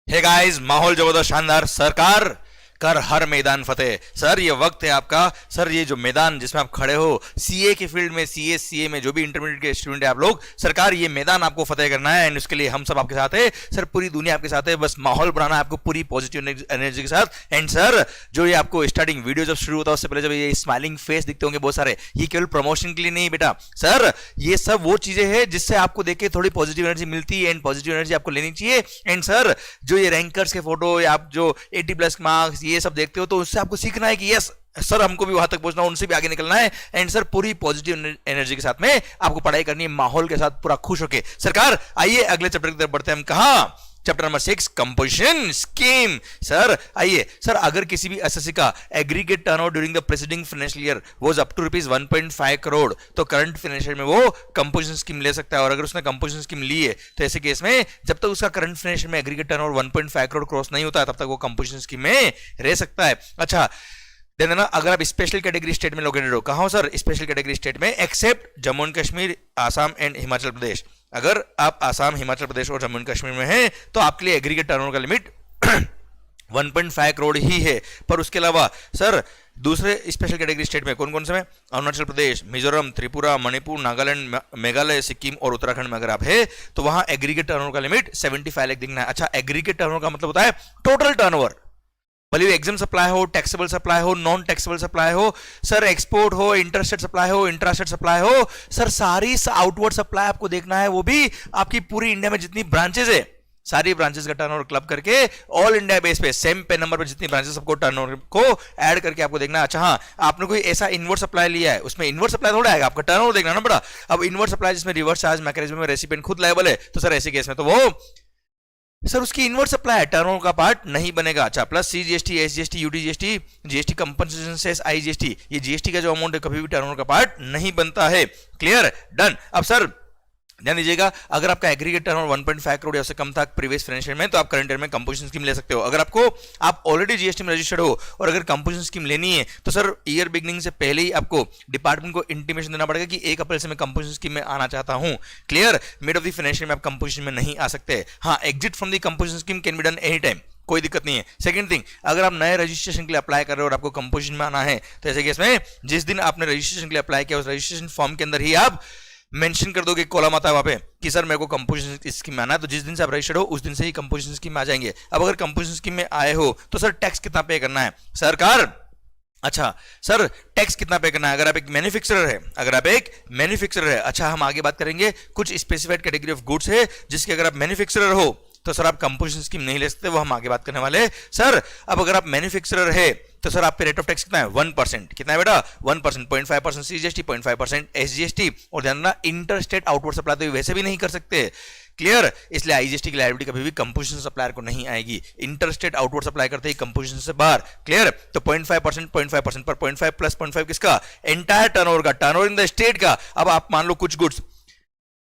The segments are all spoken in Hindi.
हे गाइस, माहौल जबरदस्त, शानदार, सरकार कर हर मैदान फतेह। सर ये वक्त है आपका। सर ये जो मैदान जिसमें आप खड़े हो, सीए के फील्ड में, सीए में जो भी इंटरमीडिएट के स्टूडेंट है आप लोग, सरकार ये मैदान आपको फतेह करना है एंड उसके लिए हम सब आपके साथ है। सर पूरी दुनिया आपके साथ है, बस माहौल बनाना है आपको पूरी पॉजिटिव एनर्जी के साथ। एंड सर जो ये आपको स्टार्टिंग वीडियो जब शुरू होता है उससे पहले जब ये स्माइलिंग फेस दिखते होंगे बहुत सारे, ये केवल प्रमोशन के लिए नहीं बेटा। सर ये सब वो चीजें हैं जिससे आपको देख के थोड़ी पॉजिटिव एनर्जी मिलती है एंड पॉजिटिव एनर्जी आपको लेनी चाहिए। एंड सर जो ये रैंकर्स के फोटो या आप जो 80+ मार्क्स ये सब देखते हो तो उससे आपको सीखना है कि यस सर हमको भी वहां तक पहुंचना, उनसे भी आगे निकलना है। एंड सर पूरी पॉजिटिव एनर्जी के साथ में आपको पढ़ाई करनी है, माहौल के साथ पूरा खुश होके। सरकार आइए अगले चैप्टर की तरफ बढ़ते हैं। हम कहा chapter number 6 composition scheme. Sir आइए सर, अगर किसी भी एसएससी का aggregate turnover during the preceding financial year was up to ₹1.5 crore तो करंट फाइनेंशियल में वो कंपोजिशन स्कीम ले सकता है। और अगर उसने कंपोजिशन स्कीम ली है तो ऐसे केस में जब तक उसका करंट फाइनेंशियल में एग्रीगेट टर्नओवर 1.5 करोड़ क्रॉस नहीं होता है तब तक वो कंपोजिशन स्कीम में रह सकता है। अच्छा देना, अगर आप स्पेशल कैटेगरी स्टेट में लोकेटेड हो, कहा हो सर स्पेशल कैटेगरी स्टेट में, except Jammu and Kashmir, Assam and Himachal Pradesh. अगर आप आसाम, हिमाचल प्रदेश और जम्मू एंड कश्मीर में हैं तो आपके लिए एग्रीगेट टर्नओवर का लिमिट 1.5 करोड़ ही है। पर उसके अलावा सर दूसरे स्पेशल कैटेगरी स्टेट में कौन कौन से में, अरुणाचल प्रदेश, मिजोरम, त्रिपुरा, मणिपुर, नागालैंड, मेघालय, सिक्किम और उत्तराखंड में अगर आप है तो वहां एग्रीगेट टर्नओवर का लिमिट 75 लाख दिखना है। अच्छा एग्रीगेट टर्नओवर का मतलब होता है टोटल टर्नओवर, भले एग्जाम सप्लाई हो, टैक्सेबल सप्लाई हो, नॉन टैक्सेबल सप्लाई हो, सर एक्सपोर्ट हो, इंटरस्टेट सप्लाई हो, इंट्रास्टेट सप्लाई हो, सर सारी आउटवर्ड सप्लाई आपको देखना है। वो भी आपकी पूरी इंडिया में जितनी ब्रांचेस है सारी ब्रांचेस का टर्नओवर क्लब करके ऑल इंडिया बेस पे सेम पे नंबर पे जितनी ब्रांचेस सबको टर्नओवर को ऐड करके आपको देखना है। अच्छा हाँ, आपने कोई ऐसा इनवर्ट सप्लाई लिया है उसमें इनवर्ट सप्लाई थोड़ा आएगा, आपका टर्नओवर देखना ना बड़ा। अब इनवर्ट सप्लाई जिसमें रिवर्स चार्ज मैकेनिज्म में रेसिपिएंट खुद लायबल है तो सर ऐसे केस में तो वो सर उसकी इनवर्ट सप्लाई टर्नओवर का पार्ट नहीं बनेगा। अच्छा plus CGST, SGST, UTGST, GST compensation cess, IGST, ये जीएसटी का जो अमाउंट है कभी भी टर्नओवर का पार्ट नहीं बनता है। Clear, done. अब सर ध्यान दीजिएगा, अगर आपका एग्रीगेट टर्नओवर 1.5 करोड़ या उससे कम था प्रीवियस फाइनेंशियल में तो आप करंट ईयर में कंपोजिशन स्कीम ले सकते हो। अगर आप ऑलरेडी जीएसटी में रजिस्टर्ड हो और अगर कंपोजिशन स्कीम लेनी है तो सर ईयर बिगनिंग से पहले ही आपको डिपार्टमेंट को इंटीमेशन देना पड़ेगा कि 1 अप्रैल से मैं कंपोजिशन स्कीम में आना चाहता हूं। Clear, mid of the financial में आप कंपोजिशन में नहीं आ सकते। हाँ, exit from the composition scheme can be done any time, कोई दिक्कत नहीं है। सेकंड थिंग, अगर आप नए रजिस्ट्रेशन के लिए अप्लाई कर रहे हो और आपको कंपोजिशन में आना है तो ऐसे केस में जिस दिन आपने रजिस्ट्रेशन के लिए अप्लाई किया उस रजिस्ट्रेशन फॉर्म के अंदर ही आप मेंशन कर दोगे, कॉलम आता है वहां पे कि सर मेरे को कंपोजिशन स्कीम में आना है, तो जिस दिन से आप रजिस्टर्ड हो उस दिन से ही कंपोजिशन स्कीम में आ जाएंगे। अब अगर कंपोजिशन स्कीम में आए हो तो सर टैक्स कितना पे करना है सरकार? अच्छा सर टैक्स कितना पे करना है अगर आप एक मैन्युफैक्चरर है, अच्छा हम आगे बात करेंगे। कुछ स्पेसिफाइड कैटेगरी ऑफ गुड्स है जिसके अगर आप मैन्युफैक्चरर हो तो सर आप कंपोजिशन स्कीम नहीं ले सकते, वो हम आगे बात करने वाले हैं। सर अब अगर आप मैन्युफैक्चरर है तो सर आप पे रेट ऑफ टैक्स कितना है? 1%। कितना है बेटा? 1%। 0.5% सीजीएसटी, 0.5% एसजीएसटी। और ध्यान रखना इंटर स्टेट आउटवर्ड सप्लाई तो वैसे भी नहीं कर सकते। क्लियर, इसलिए आईजीएसटी की लायबिलिटी कभी भी कंपोजिशन सप्लायर को नहीं आएगी। इंटर स्टेट आउटवर्ड सप्लाई करते ही कंपोजिशन से बाहर। क्लियर, तो 0.5% पर 0.5 प्लस 0.5 किसका? एंटायर टर्नओवर का, टर्नओवर इन द स्टेट का। अब आप मान लो कुछ गुड्स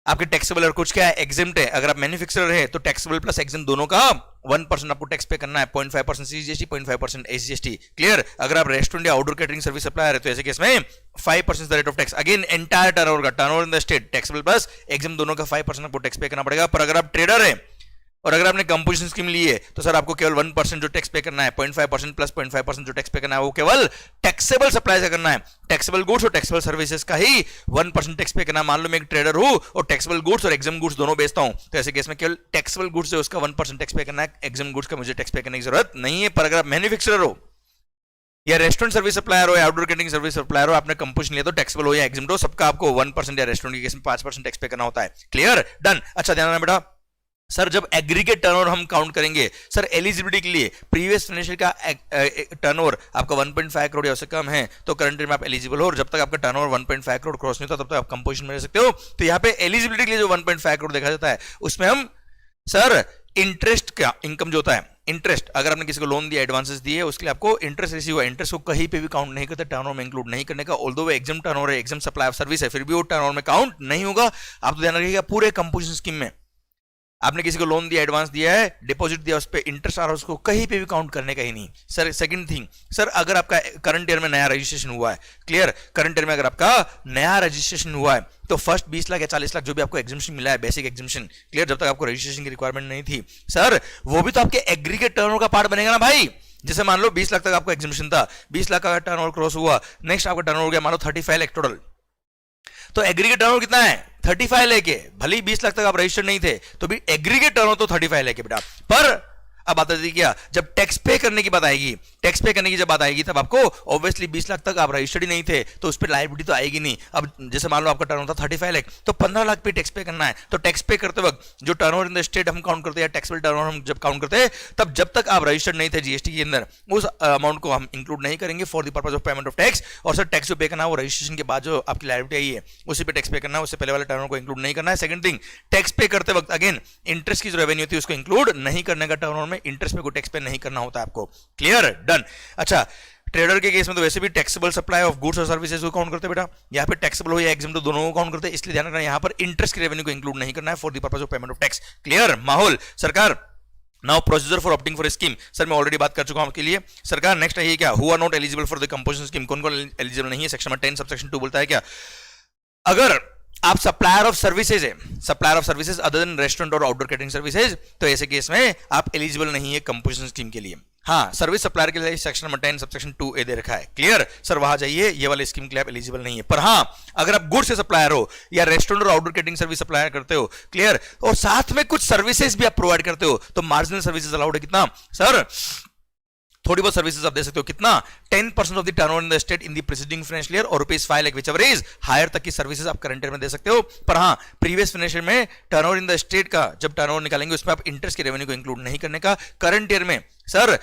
आपके टैक्सेबल और कुछ क्या है एग्जेम्प्ट है। अगर आप मैन्युफैक्चरर है तो टैक्सेबल प्लस एग्जेम्प्ट दोनों का 1% आपको टैक्स पे करना है। 0.5% सीजीएसटी, 0.5% एसजीएसटी। क्लियर, अगर आप रेस्टोरेंट या आउटडोर कैटरिंग सर्विस सप्लायर है तो ऐसे केस में 5% rate of tax, again entire turnover का, turnover in the state, taxable plus exempt दोनों का 5% आपको टैक्स पे करना पड़ेगा। पर अगर आप ट्रेडर है और अगर आपने कंपोजिशन स्कीम ली है तो सर आपको केवल 1% जो टैक्स पे करना है, 0.5% प्लस 0.5% जो टैक्स पे करना है वो केवल टैक्सेबल सप्लाई से करना है। टैक्सेबल गुड्स और टैक्सेबल सर्विसेज का ही 1% टैक्स पे करना है। मान लो मैं एक ट्रेडर हूं और टैक्सेबल गुड्स और एग्जाम गुड्स दोनों बेचता हूं तो ऐसे केस में केवल टैक्सेबल गुड्स है उसका 1% टैक्स पे करना है, एग्जाम गुड्स का मुझे टैक्स पे करने की जरूरत नहीं है। पर अगर आप मैन्युफैक्चरर हो या रेस्टोरेंट सर्विस सप्लायर हो या आउटडोर कैटरिंग सर्विस सप्लायर हो, आपने कंपोजिशन लिया तो टैक्सेबल हो या एग्जाम हो, सबका आपको 1% या रेस्टोरेंट के केस में 5% टैक्स पे करना होता है। Clear, done. अच्छा ध्यान रखना बेटा, सर जब एग्रीगेट टर्नओवर हम काउंट करेंगे सर एलिजिबिलिटी के लिए प्रीवियस फाइनेंशियल का टर्नओवर आपका 1.5 करोड़ या उससे कम है तो करंट ईयर में आप एलिजिबल हो, और जब तक आपका टर्नओवर 1.5 करोड़ क्रॉस नहीं होता तब तक आप कंपोजिशन में रह सकते हो। तो यहाँ पे एलिजिबिलिटी के लिए जो 1.5 करोड़ देखा जाता है उसमें हम सर इंटरेस्ट का इनकम जो होता है, इंटरेस्ट अगर आपने किसी को लोन दिया, एडवांसेस दिए, उसके लिए आपको इंटरेस्ट रिसीव हुआ, इंटरेस्ट को कहीं पे भी काउंट नहीं करते, टर्नओवर में इंक्लूड नहीं करने का। ऑल्दो वो एग्जाम टर्नओवर है, एग्जाम सप्लाई ऑफ सर्विस है, फिर भी वो टर्नओवर में काउंट नहीं होगा। आप तो ध्यान रखिएगा पूरे कंपोजिशन स्कीम में आपने किसी को लोन दिया, एडवांस दिया है, डिपॉजिट दिया, उस पर इंटरेस्ट आ रहा है, उसको कहीं पे भी काउंट करने का ही नहीं। सर सेकंड थिंग, सर अगर आपका करंट ईयर में नया रजिस्ट्रेशन हुआ है, क्लियर, करंट ईयर में अगर आपका नया रजिस्ट्रेशन हुआ है तो फर्स्ट 20 लाख या 40 लाख जो भी आपको एग्जामिशन मिला है, बेसिक एग्जामिशन, क्लियर, जब तक आपको रजिस्ट्रेशन की रिक्वायरमेंट नहीं थी सर, वो भी तो आपके एग्रीगेट टर्नओवर का पार्ट बनेगा ना भाई। जैसे मान लो 20 लाख तक आपको एग्जामिशन था, 20 लाख का टर्नओवर क्रॉस हुआ, नेक्स्ट आपका टर्नओवर हो गया मान लो 35 लाख टोटल, तो एग्रीगेट टर्नओवर कितना है 35 लेके, भले ही 20 लाख तक आप रजिस्टर्ड नहीं थे तो भी एग्रीगेट टर्नओवर तो 35 लेके बेटा। पर अब बात आती क्या, जब टैक्स पे करने की बात आएगी, टैक्स पे करने की जब बात आएगी तब आपको ऑब्वियसली 20 लाख तक आप रजिस्टर्ड ही नहीं थे तो उस पर लायबिलिटी तो आएगी नहीं। अब जैसे मान लो आपका टर्नओवर था 35 लाख तो 15 लाख पे टैक्स पे करना है, तो टैक्स पे करते वक्त जो टर्नओवर इन द स्टेट हम काउंट करते हैं, टैक्सेबल टर्नओवर हम जब काउंट करते हैं तब जब तक आप रजिस्टर्ड नहीं थे जीएसटी के अंदर उस अमाउंट को हम इंक्लूड नहीं करेंगे for the purpose of payment of tax. और सर टैक्स जो पे करना है वो रजिस्ट्रेशन के बाद जो आपकी लायबिलिटी आई है उसी पे टैक्स पे करना है, उससे पहले वाले टर्नओवर को इंक्लूड नहीं करना है। सेकंड थिंग, टैक्स पे करते वक्त अगेन इंटरेस्ट की जो रेवेन्यू थी उसको इंक्लूड नहीं करने का, टर्नओवर में इंटरेस्ट पे कोई टैक्स पे नहीं करना होता है आपको, क्लियर, डन। अच्छा, ट्रेडर के केस में तो वैसे भी टैक्सेबल सप्लाई ऑफ गुड्स और सर्विसेज को काउंट करते हैं बेटा, यहाँ पे टैक्सेबल हो या एग्जाम तो दोनों को काउंट करते हैं, इसलिए ध्यान रखना यहाँ पर इंटरेस्ट की रेवेन्यू को इंक्लूड नहीं करना है for the purpose of payment of tax, clear. माहौल सरकार now procedure for opting for scheme, sir मैं ऑलरेडी बात कर चुका हूं आपके लिए। सरकार नेक्स्ट है क्या, who are not eligible for the composition scheme, कौन कौन एलिजिबल नहीं है, सेक्शन नंबर 10 सबसेक्शन 2 बोलता है क्या, अगर आप सप्लायर ऑफ सर्विसेज है, supplier of services other than restaurant और आउटडोर कैटरिंग सर्विसेज, तो ऐसे केस में आप एलिजिबल नहीं है कंपोजिशन स्कीम के लिए। हाँ, सर्विस सप्लायर के लिए सेक्शन नंबर 10 सबसेक्शन 2A दे रखा है, क्लियर, सर वहां जाइए, ये वाले स्कीम के लिए आप एलिजिबल नहीं है। पर हाँ, अगर आप गुड्स से सप्लायर हो या रेस्टोरेंट और आउटडोर कैटरिंग सर्विस सप्लायर करते हो, क्लियर, और साथ में कुछ सर्विसेज भी आप प्रोवाइड करते हो तो मार्जिनल सर्विसेज अलाउड है कितना सर, थोड़ी बहुत सर्विसेज आप दे सकते हो, कितना 10% of the turnover in the state in the preceding financial year और ₹5 लाख व्हिचएवर इज हायर तक की सर्विसेज आप करंट ईयर में दे सकते हो। पर हाँ, प्रीवियस फाइनेंशियल में टर्नओवर इन द स्टेट का जब टर्नओवर निकालेंगे उसमें आप इंटरेस्ट की रेवेन्यू को इंक्लूड नहीं करने का। करंट ईयर में sir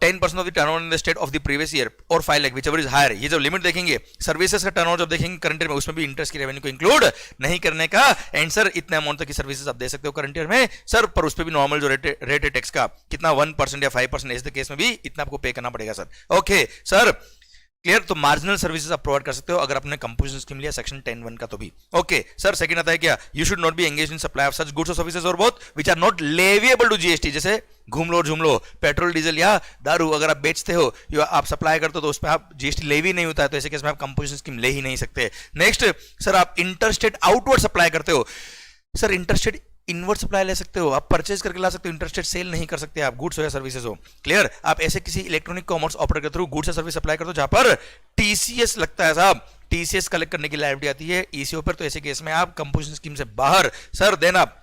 10% of the turnover in the state of the previous year और 5 लाख व्हिचएवर इज हायर, ये जब लिमिट देखेंगे सर्विसेज का टर्नओवर जब देखेंगे करंट ईयर में उसमें भी इंटरेस्ट की रेवेन्यू को इंक्लूड नहीं करने का। एंड सर इतने अमाउंट तक की सर्विसेज आप दे सकते हो करंट ईयर में सर, पर उस पर भी नॉर्मल जो रेट है टैक्स का कितना 1% या 5% इस केस में भी इतना आपको पे करना पड़ेगा सर। ओके सर, क्लियर, तो मार्जिनल सर्विसेज आप प्रोवाइड कर सकते हो अगर आपने कंपोजिशन स्कीम लिया सेक्शन 10(1) का तो भी। ओके सर, सेकंड आता है क्या, you should not be engage in supply of such goods और सर्विसेज और both which are not leviable to GST, जैसे घूम लो और झूम लो, पेट्रोल डीजल या दारू अगर आप बेचते हो या आप सप्लाई करते हो तो उस पर आप जीएसटी लेवी नहीं होता है, तो ऐसे केस में आप कंपोजिशन स्कीम ले ही नहीं सकते। नेक्स्ट सर, आप इंटरस्टेट आउटवर्ड सप्लाई करते हो, सर इंटरस्टेट इनवर्ड सप्लाई ले सकते हो, आप परचेज करके ला सकते हो, इंटरस्टेट सेल नहीं कर सकते आप, गुड्स हो या सर्विसेज हो, क्लियर। आप ऐसे किसी इलेक्ट्रॉनिक कॉमर्स ऑपरेटर के थ्रू गुड्स या सर्विस सप्लाई करते हो जहां पर टीसीएस लगता है साहब, टीसीएस कलेक्ट करने की लायबिलिटी आती है ईसीओ पर, तो ऐसे केस में आप कंपोजिशन स्कीम से बाहर सर। देन आप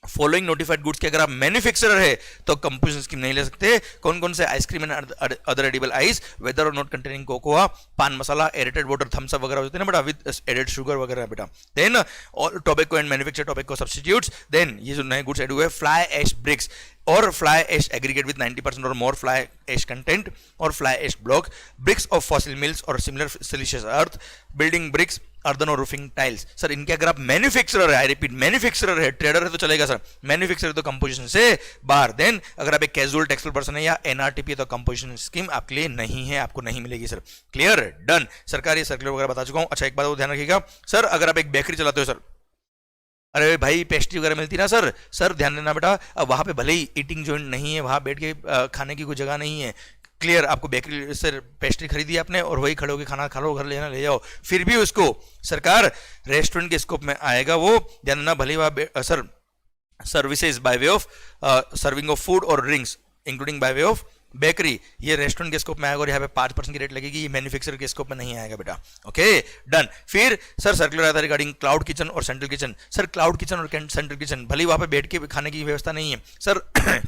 फॉलोइंग नोटिफाइड गुड्स के अगर आप मैन्युफैक्चरर है तो कंपोजिशन स्कीम नहीं ले सकते। कौन कौन से, ice cream and other edible ice whether और not containing cocoa, pan masala, aerated water, Thums Up वगैरह होते हैं ना बेटा विद एडेड शुगर वगैरह बेटा। Then all tobacco and manufacture tobacco substitutes. Then ये जो नए गुड्स एड हुए फ्लाई एश ब्रिक्स और फ्लाई एश एग्रीगेट विद 90% और मोर फ्लाई एश कंटेंट और fly ash block, bricks of fossil meals और similar siliceous earth, building bricks, earthen और रूफिंग टाइल्स। सर इनके अगर आप मैन्युफैक्चरर है, आई रिपीट मैन्युफैक्चरर है, ट्रेडर है तो चलेगा सर, मैन्युफैक्चरर तो कंपोजिशन से बाहर। देन अगर आप एक कैजुअल टैक्सेबल पर्सन है या एनआरटीपी तो कंपोजिशन स्कीम आपके लिए नहीं है, आपको नहीं मिलेगी सर, क्लियर, डन। सरकारी सर्कुलर वगैरह बता चुका हूं। अच्छा एक बात ध्यान रखिएगा सर, अगर आप एक बेकरी चलाते हो सर, अरे भाई पेस्ट्री वगैरह मिलती ना सर, सर ध्यान देना बेटा, अब वहां पे भले ही ईटिंग जॉइंट नहीं है, वहां बैठ के खाने की कोई जगह नहीं है, क्लियर, आपको बेकरी से पेस्ट्री खरीदी आपने और वही खड़े होकर खाना खा लो, घर लेना ले जाओ, फिर भी उसको सरकार रेस्टोरेंट के स्कोप में आएगा वो, ध्यान देना, भले वहां sir services by way of serving of food और drinks including by way of bakery, ये रेस्टोरेंट के स्कोप में आएगा और यहाँ पे 5% की रेट लगेगी, ये मैन्युफैक्चरर के स्कोप में नहीं आएगा बेटा। Okay done. फिर सर सर्कुलर आता है रिगार्डिंग क्लाउड किचन और central kitchen. Sir cloud kitchen और सेंट्रल किचन भले वहाँ पे बैठ के खाने की व्यवस्था नहीं है सर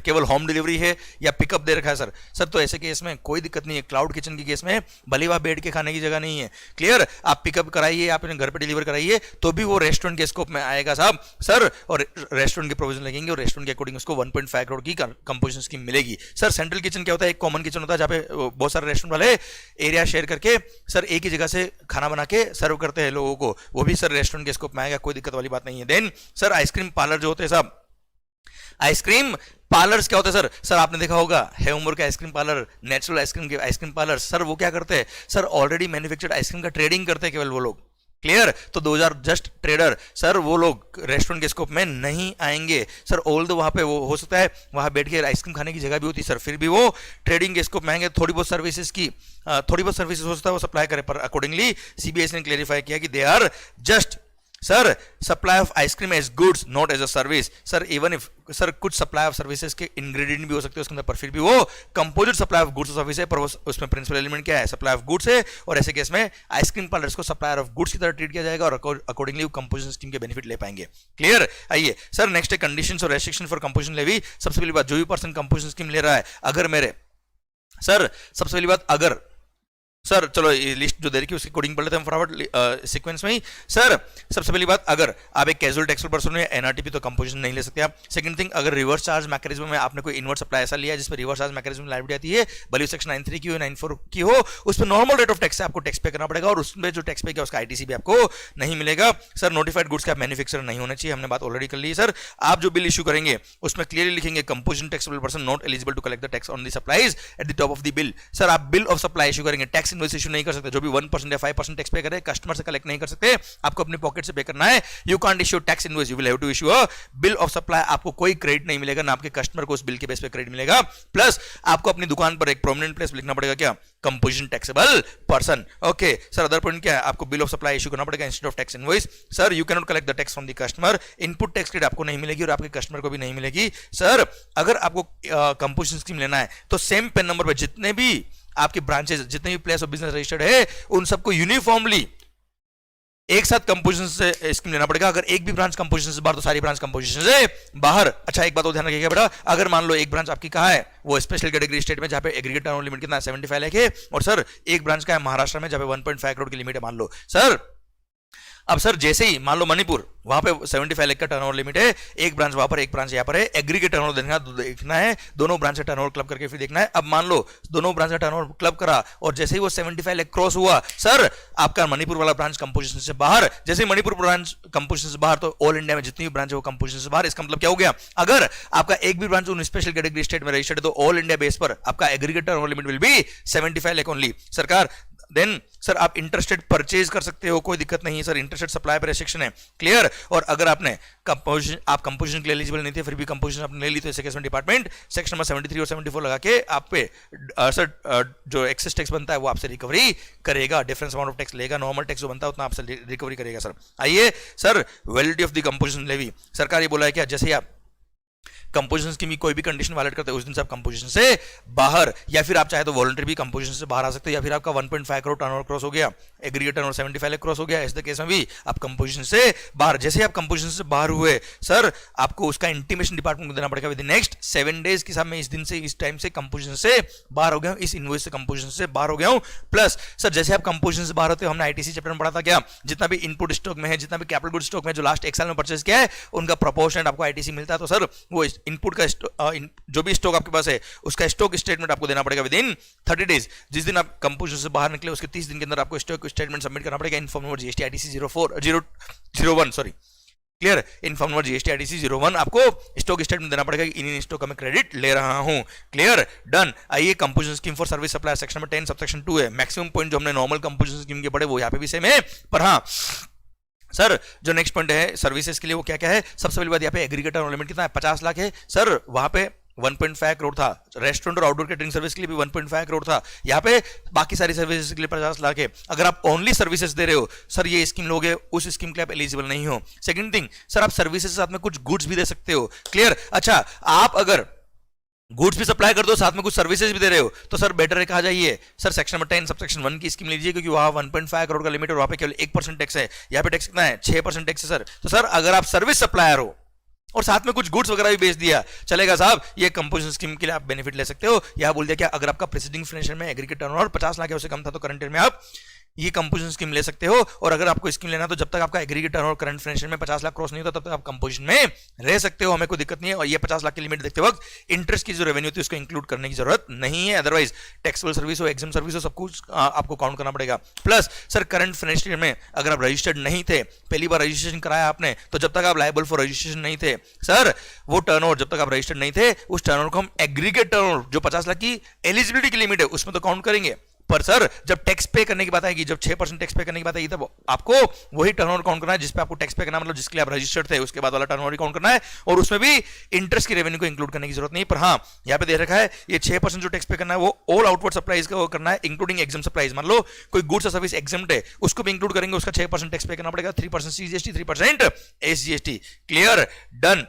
केवल होम डिलीवरी है या पिकअप दे रखा है सर तो ऐसे केस में कोई दिक्कत नहीं है। क्लाउड किचन की केस में भले वहाँ बैठ के खाने की जगह नहीं है, क्लियर, आप पिकअप कराइए, आप घर पे डिलीवर कराइए तो भी वो रेस्टोरेंट के स्कोप में आएगा साहब सर, और रेस्टोरेंट के प्रोविजन लगेंगे और रेस्टोरेंट के अकॉर्डिंग उसको 1.5 करोड़ की कंपोजिशन स्कीम मिलेगी। सर सेंट्रल किचन क्या होता है, एक कॉमन किचन होता है जहाँ पे बहुत सारे रेस्टोरेंट वाले एरिया शेयर करके सर एक ही जगह से खाना बना के सर्व करते हैं लोगों को, वो भी सर रेस्टोरेंट के स्कोप में आएगा, कोई दिक्कत वाली बात नहीं है। देन सर आइसक्रीम पार्लर जो होते हैं साहब, आइसक्रीम पार्लर्स क्या होता है सर आपने देखा होगा हेवमोर के आइसक्रीम पार्लर, नेचुरल आइसक्रीम के आइसक्रीम पार्लर, सर वो क्या करते हैं सर ऑलरेडी मैन्युफैक्चर्ड आइसक्रीम का ट्रेडिंग करते हैं केवल वो लोग, क्लियर। तो 2000 जस्ट ट्रेडर सर वो लोग रेस्टोरेंट के स्कोप में नहीं आएंगे सर। ऑल दो वहां पे वो हो सकता है वहां बैठ के आइसक्रीम खाने की जगह भी होती है सर, फिर भी वो ट्रेडिंग के स्कोप में आएंगे। थोड़ी बहुत सर्विसेज हो सकता है वो सप्लाई करे, पर अकॉर्डिंगली सीबीएसई ने क्लेरिफाई किया कि they are just sir supply of ice cream as goods not as a service. Sir even if sir कुछ सप्लाई ऑफ सर्विसेज के इंग्रेडिएंट भी हो सकते हैं उसके अंदर, पर फिर भी वो कंपोजिट सप्लाई ऑफ गुड्स और सर्विस है, पर उसमें प्रिंसिपल एलिमेंट क्या है, सप्लाई ऑफ गुड्स है। और ऐसे केस में आइसक्रीम पार्लर्स को सप्लायर ऑफ गुड्स की तरह ट्रीट किया जाएगा और अकॉर्डिंगली कंपोजिशन स्कीम के बेनिफिट ले पाएंगे, क्लियर। आइए सर नेक्स्ट है कंडीशंस और रेस्ट्रिक्शन फॉर कंपोजिशन लेवी। सबसे पहली बात, जो भी पर्सन कंपोजिशन स्कीम ले रहा है, अगर मेरे सर सबसे पहली बात, अगर सर चलो ये लिस्ट जो दे रखी है उसकी कोडिंग पढ़ लेते हैं फटाफट सीक्वेंस में ही। सर सबसे पहली बात, अगर आप एक कैजुअल टैक्सफुल पर्सन है, एनआरटीपी तो कंपोजिशन नहीं ले सकते आप। सेकंड थिंग, अगर रिवर्स चार्ज मैकेनिज्म में आपने कोई इनवर्ट सप्लाई ऐसा लिया जिसमें रिवर्स चार्ज मैकेनिज्म लाइबिलिटी आती है, भले सेक्शन 93 की हो 94 की हो, उस पर नॉर्मल रेट ऑफ टैक्स से आपको टैक्स पे करना पड़ेगा और उसमें जो टैक्स पे किया उसका आईटीसी भी आपको नहीं मिलेगा। सर नोटिफाइड गुड्स का मैन्युफैक्चरर नहीं होना चाहिए, हमने बात ऑलरेडी कर ली। सर आप जो बिल इशू करेंगे उसमें क्लियरली लिखेंगे composition taxable person not eligible to collect the tax on the supplies at the top of the bill. Sir आप बिल ऑफ सप्लाई इशू करेंगे, टैक्स इनवॉइस इशू नहीं कर सकते, जो भी 1% या 5% टैक्स पे करे कस्टमर से कलेक्ट नहीं कर सकते, आपको अपनी पॉकेट से पे करना है। You can't issue tax invoice, you will have to issue a bill of supply. आपको कोई क्रेडिट नहीं मिलेगा, ना आपके कस्टमर को उस बिल के बेस पे क्रेडिट मिलेगा। प्लस आपको अपनी दुकान पर एक प्रोमिनेंट प्लेस लिखना पड़ेगा, क्या, composition taxable person. Okay sir other point क्या है, आपको बिल ऑफ सप्लाई इशू करना पड़ेगा instead of tax invoice. Sir you can not collect the tax from the customer, input tax credit आपको नहीं मिलेगी और आपके कस्टमर को भी नहीं मिलेगी। सर अगर आपको कंपोजिशन स्कीम लेना है तो सेम पेन नंबर पर जितने भी आपके ब्रांचेस, जितने भी प्लेस ऑफ बिजनेस रजिस्टर्ड है, उन सबको यूनिफॉर्मली एक साथ कंपोजिशन से स्कीम लेना पड़ेगा। अगर एक भी ब्रांच कंपोजिशन से बाहर तो सारी ब्रांच कंपोजिशन से बाहर। अच्छा एक बात और ध्यान रखिएगा बेटा, अगर मान लो एक ब्रांच आपकी कहाँ है, वो स्पेशल कैटेगरी स्टेट में जहां पे एग्रीगेट टर्नओवर लिमिट कितना है 75 लाख है, और सर एक ब्रांच का है महाराष्ट्र में जहां पे 1.5 करोड़ की लिमिट है मान लो। सर अब सर जैसे ही मान लो मणिपुर वहां पे 75 लाख का टर्नओवर लिमिट है, एक ब्रांच वहां पर एक ब्रांच यहां पर है, एग्रीगेट टर्नओवर देखना है, दोनों ब्रांच का टर्नओवर क्लब करके फिर देखना है। अब मान लो दोनों ब्रांच का टर्नओवर क्लब करा और जैसे ही वो 75 लाख क्रॉस हुआ, सर आपका मणिपुर वाला ब्रांच कंपोजिशन से बाहर। जैसे ही मणिपुर ब्रांच कंपोजिशन से बाहर तो ऑल इंडिया में जितनी भी ब्रांच है वो कंपोजिशन से बाहर। इसका मतलब क्या हो गया, अगर आपका एक भी ब्रांच उन स्पेशल कैटेगरी स्टेट में रजिस्टर्ड है तो ऑल इंडिया बेस पर आपका aggregate turnover limit will be 75 lakh only. सरकार देन सर आप इंटरेस्टेड परचेज कर सकते हो, कोई दिक्कत नहीं है सर, इंटरेस्टेड सप्लाई पर रेस्ट्रिक्शन है, क्लियर। और अगर आपने कंपोजिशन के लिए एलिजिबल नहीं थे फिर भी कंपोजिशन आपने ले ली तो ऐसे केस में डिपार्टमेंट सेक्शन नंबर 73 और 74 लगा के आप पे सर जो एक्सेस टैक्स बनता है वो आपसे रिकवरी करेगा, डिफरेंस अमाउंट ऑफ टैक्स लेगा, नॉर्मल टैक्स जो बनता है उतना आपसे रिकवरी करेगा। सर आइए sir validity of the composition levy, सरकार ये बोला है क्या, जैसे ही आप कंपोजिशन स्कीम की कोई भी कंडीशन वायलेट करते हैं उस दिन से आप कंपोजिशन से बाहर, या फिर आप चाहे तो वॉलंटरी भी कंपोजिशन से बाहर आ सकते हो, या फिर आपका 1.5 करोड़ टर्नओवर क्रॉस हो गया, एग्रीगेट टर्नओवर 75 लाख क्रॉस हो गया, ऐसे केस में भी आप कंपोजिशन से बाहर। जैसे ही आप कंपोजिशन से बाहर हुए सर आपको उसका इंटीमेशन डिपार्टमेंट को देना पड़ेगा विद इन नेक्स्ट 7 डेज कि साहब मैं इस दिन से इस टाइम से कंपोजिशन से बाहर हो गया हूं, इस इनवॉइस से कंपोजिशन से बाहर हो गया हूं। प्लस सर जैसे आप कंपोजिशन से बाहर होते हो, हमने आईटीसी चैप्टर में पढ़ा था क्या, जितना भी इनपुट स्टॉक में है, जितना भी कैपिटल गुड स्टॉक में जो लास्ट 1 साल में परचेज किया है उनका प्रोपोर्शनेट आपको आईटीसी मिलता है। तो सर वो इनपुट का जो भी स्टॉक आपके पास है उसका स्टॉक स्टेटमेंट आपको देना पड़ेगा विद इन 30 डेज। जिस दिन आप कंपोजिशन से बाहर निकले उसके 30 दिन के अंदर आपको स्टॉक स्टेटमेंट सबमिट करना पड़ेगा in form number GST ITC 001 sorry, clear, in form number GST ITC 01 आपको स्टॉक स्टेटमेंट देना पड़ेगा कि इन स्टॉक का मैं क्रेडिट ले रहा हूं, क्लियर, डन। आइए composition scheme for service supply section number 10 subsection 2 है, मैक्सिमम पॉइंट जो हमने नॉर्मल कंपोजिशन स्कीम के पढ़े वो यहाँ पे भी सेम है, पर हाँ सर जो नेक्स्ट पॉइंट है सर्विसेज के लिए वो क्या क्या है। सबसे पहली बात यहाँ पे एग्रीगेट टर्नओवर लिमिट कितना है, 50 लाख है। सर वहां पे 1.5 करोड़ था, रेस्टोरेंट और आउटडोर कैटरिंग सर्विस के लिए भी 1.5 करोड़ था, यहाँ पे बाकी सारी सर्विसेज के लिए 50 लाख है। अगर आप ओनली सर्विसेज दे रहे हो सर ये स्कीम लोगे, उस स्कीम के लिए आप एलिजिबल नहीं हो। सेकंड थिंग सर आप सर्विसेज के साथ में कुछ गुड्स भी दे सकते हो, क्लियर। अच्छा आप अगर गुड्स भी सप्लाई कर दो, साथ में कुछ सर्विसेज भी दे रहे हो, तो सर बेटर है कहा जाइए सर सेक्शन नंबर 10 सबसेक्शन 1 की स्कीम लीजिए, क्योंकि वहां 1.5 करोड़ का लिमिट है और वहां पे केवल 1% टैक्स है। यहाँ पे टैक्स कितना है? 6% टैक्स है सर। तो सर अगर आप सर्विस सप्लायर हो और साथ में कुछ गुड्स वगैरह भी बेच दिया, चलेगा साहब, ये कंपोजिशन स्कीम के लिए आप बेनिफिट ले सकते हो। यह बोल दिया क्या, अगर आपका प्रेसिडिंग फाइनेंशियल में एग्रीगेट टर्नओवर 50 लाख से कम था तो करंट ईयर में आप ये कंपोजिशन स्कीम ले सकते हो। और अगर आपको स्कीम लेना तो जब तक आपका एग्रीगेट टर्नओवर करंट फाइनेंशियल में 50 लाख क्रॉस नहीं होता तब तक आप कंपोजिशन में रह सकते हो, हमें कोई दिक्कत नहीं है। और ये 50 लाख की लिमिट देखते वक्त इंटरेस्ट की जो रेवेन्यू थी उसको इंक्लूड करने की जरूरत नहीं है, अदरवाइज टैक्सेबल सर्विस हो, एग्जाम सर्विस हो, सब कुछ आपको काउंट करना पड़ेगा। प्लस सर करंट फाइनेंशियल में अगर आप रजिस्टर्ड नहीं थे, पहली बार रजिस्ट्रेशन कराया आपने, तो जब तक आप लायबल फॉर रजिस्ट्रेशन नहीं थे सर, वो टर्नओवर जब तक आप रजिस्टर्ड नहीं थे, उस टर्नओवर को हम एग्रीगेट टर्नओवर जो 50 लाख की एलिजिबिलिटी की लिमिट है उसमें तो काउंट करेंगे। पर सर जब टैक्स पे करने की बात आएगी, जब 6% टैक्स पे करने की बात आएगी, तब आपको वही टर्नओवर काउंट करना है जिस पे आपको टैक्स पे करना, मतलब जिसके लिए आप रजिस्टर्ड थे उसके बाद वाला टर्नओवर काउंट करना है, और उसमें भी इंटरेस्ट की रेवेन्यू को इंक्लूड करने की जरूरत नहीं। पर हाँ यहाँ पे दे रखा है ये 6% जो टैक्स पे करना है वो ऑल आउटवर्ड सप्लाईज का करना है, इंक्लूडिंग एग्जाम सप्लाईज। मान लो कोई गुड्स और सर्विस एग्जाम्प्ट है, उसको भी इंक्लूड करेंगे, उसका 6% टैक्स पे करना पड़ेगा, 3% सीजीएसटी, 3% एसजीएसटी। Clear, done.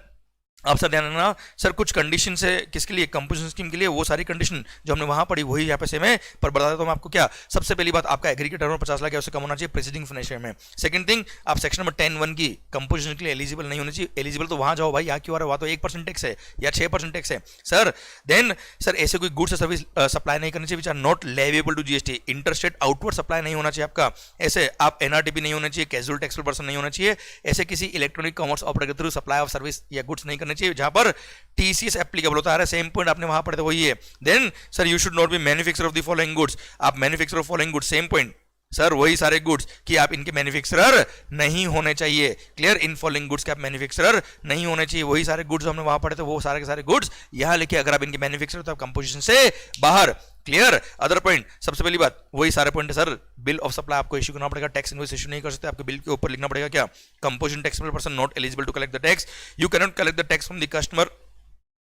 अब सर ध्यान रखना सर, कुछ कंडीशन है किसके लिए, कंपोजिशन स्कीम के लिए, वो सारी कंडीशन जो हमने वहां पढ़ी वही यहाँ पे सेम है, पर बता देता हूं मैं आपको क्या। सबसे पहली बात, आपका एग्रीगेट टर्नओवर 50 लाख है उससे कम होना चाहिए प्रेसिडिंग फाइनेंशियल में। सेकंड थिंग, आप सेक्शन नंबर 10(1) की कंपोजिशन के लिए एलिजिबल नहीं होने चाहिए। एलिजिबल तो वहां जाओ भाई, यहाँ क्यों आ रहा है, वहां तो 1% टैक्स है या 6% टैक्स है सर। देन सर ऐसे कोई गुड्स सर्विस सप्लाई नहीं करनी चाहिए which are not leviable to GST. Interstate outward supply नहीं होना चाहिए आपका, ऐसे आप एनआरटीपी नहीं होना चाहिए, कैजुअल टैक्सेबल पर्सन नहीं होना चाहिए, ऐसे किसी इलेक्ट्रॉनिक कॉमर्स ऑपरेटर के थ्रू सप्लाई ऑफ सर्विस या गुड्स नहीं करने चाहिए जहां पर टीसीएस एप्लीकेबल होता है। सेम पॉइंट आपने वहां पढ़े थे वही है। Then sir you should not be manufacturer of the following goods, आप manufacturer of following goods, same point sir, वही सारे गुड्स कि आप इनके मैन्युफैक्चरर नहीं होने चाहिए। क्लियर, इन फॉलोइंग गुड्स के आप मैन्युफैक्चरर नहीं होने चाहिए, वही सारे गुड्स हमने वहां पढ़े थे, वो सारे के सारे गुड्स यहां लिखे, अगर आप इनके मैन्युफैक्चरर तो आप कंपोजिशन से बाहर। क्लियर, अदर पॉइंट, सबसे पहली बात वही सारे पॉइंट है सर। बिल ऑफ सप्लाई आपको इश्यू करना पड़ेगा, टैक्स इनवॉइस इश्यू नहीं कर सकते, आपके बिल के ऊपर लिखना पड़ेगा क्या, composition taxable person not eligible to collect the tax, you can not collect the tax from the customer.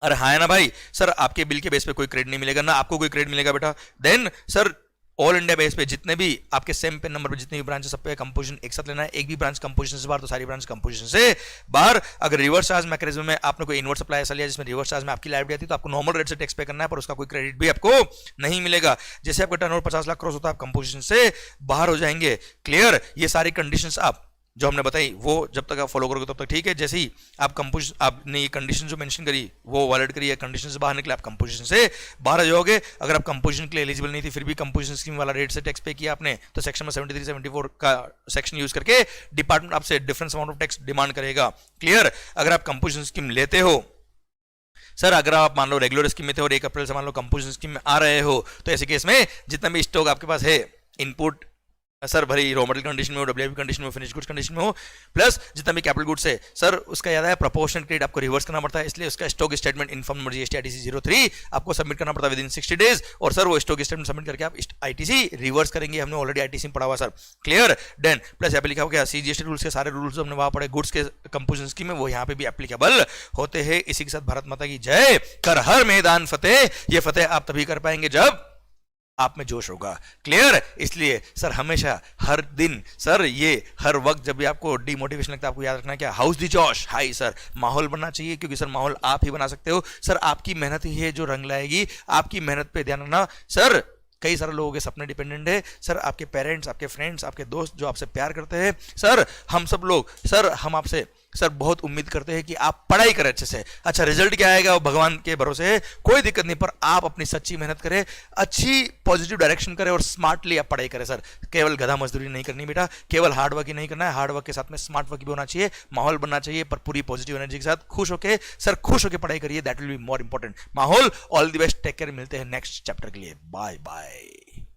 अरे हाँ ना भाई, सर आपके बिल के बेस पे कोई क्रेडिट नहीं मिलेगा, ना आपको कोई क्रेडिट मिलेगा बेटा। Then sir all India base पे जितने भी आपके सेम पेन नंबर पे जितने भी ब्रांच है सब पे कंपोजिशन एक साथ लेना है। एक भी ब्रांच कंपोजिशन से बाहर तो सारी ब्रांच कंपोजिशन से बाहर। अगर रिवर्स चार्ज मैकेनिज्म में आपने कोई इनवर्ट सप्लाई ऐसा लिया जिसमें रिवर्स चार्ज में आपकी लायबिलिटी आती है तो आपको नॉर्मल रेट से टैक्स पे करना है, पर उसका कोई क्रेडिट भी आपको नहीं मिलेगा। जैसे आपका टर्नओवर 50 लाख क्रॉस होता है आप कंपोजिशन से बाहर हो जाएंगे। क्लियर, ये सारी कंडीशंस आप जो हमने बताई वो जब तक आप फॉलो करोगे तब तक ठीक है। जैसे ही आप कंपोजिशन, आपने ये कंडीशन जो मेंशन करी वो वैलिड करी है, कंडीशन से बाहर निकले आप कंपोजिशन से बाहर आ जाओगे। अगर आप कंपोजिशन के लिए एलिजिबल नहीं थी फिर भी कंपोजिशन स्कीम वाला रेट से टैक्स पे किया आपने, तो सेक्शन में 73 74 का सेक्शन यूज करके डिपार्टमेंट आपसे difference amount of tax demand करेगा। क्लियर, अगर आप कंपोजिशन स्कीम लेते हो सर, अगर आप मान लो रेगुलर स्कीम में थे और 1 अप्रैल से मान लो कंपोजिशन स्कीम में आ रहे हो, तो ऐसे केस में जितना भी स्टॉक आपके पास है इनपुट सर भरी रॉ मटेरियल कंडीशन में हो, डब्ल्यूआईपी कंडीशन में हो, फिनिश गुड्स कंडीशन में हो, प्लस जितना भी कैपिटल गुड्स है सर उसका याद है प्रोपोर्शनल क्रेडिट आपको रिवर्स करना पड़ता है, इसलिए उसका stock statement in form number GST ITC 03 आपको सबमिट करना पड़ता है विद इन 60 डेज। और सर वो स्टॉक स्टेटमेंट सबमिट करके आप आईटीसी रिवर्स करेंगे, हमने ऑलरेडी आईटीसी में पढ़ा हुआ सर। क्लियर, देन प्लस यहाँ पे लिखा हो गया सीजीएसटी रूल्स के सारे रूल्स हमने वहां पढ़े गुड्स के कंपोजिशन स्कीम में, वो यहाँ पे भी एप्लीकेबल होते हैं। इसी के साथ भारत माता की जय, कर हर मैदान फतेह। ये फतेह आप तभी कर पाएंगे जब आप में जोश होगा। क्लियर, इसलिए सर हमेशा हर दिन सर ये हर वक्त जब भी आपको डिमोटिवेशन लगता है आपको याद रखना है क्या, हाउस दी जोश हाई सर, माहौल बनना चाहिए, क्योंकि सर माहौल आप ही बना सकते हो। सर आपकी मेहनत ही है जो रंग लाएगी, आपकी मेहनत पे ध्यान रखना सर। कई सारे लोगों के सपने डिपेंडेंट है सर, आपके पेरेंट्स, आपके फ्रेंड्स, आपके दोस्त जो आपसे प्यार करते हैं सर, हम सब लोग सर हम आपसे सर बहुत उम्मीद करते हैं कि आप पढ़ाई करें अच्छे से। अच्छा रिजल्ट क्या आएगा वो भगवान के भरोसे है, कोई दिक्कत नहीं, पर आप अपनी सच्ची मेहनत करें, अच्छी पॉजिटिव डायरेक्शन करें और स्मार्टली आप पढ़ाई करें सर। केवल गधा मजदूरी नहीं करनी बेटा, केवल हार्ड वर्क ही नहीं करना है, हार्ड वर्क के साथ में स्मार्ट वर्क भी होना चाहिए, माहौल बनना चाहिए, पर पूरी पॉजिटिव एनर्जी के साथ खुश होकर सर खुश होकर पढ़ाई करिए, that will be more important. माहौल, all the best, take care, मिलते हैं नेक्स्ट चैप्टर के लिए, बाय बाय।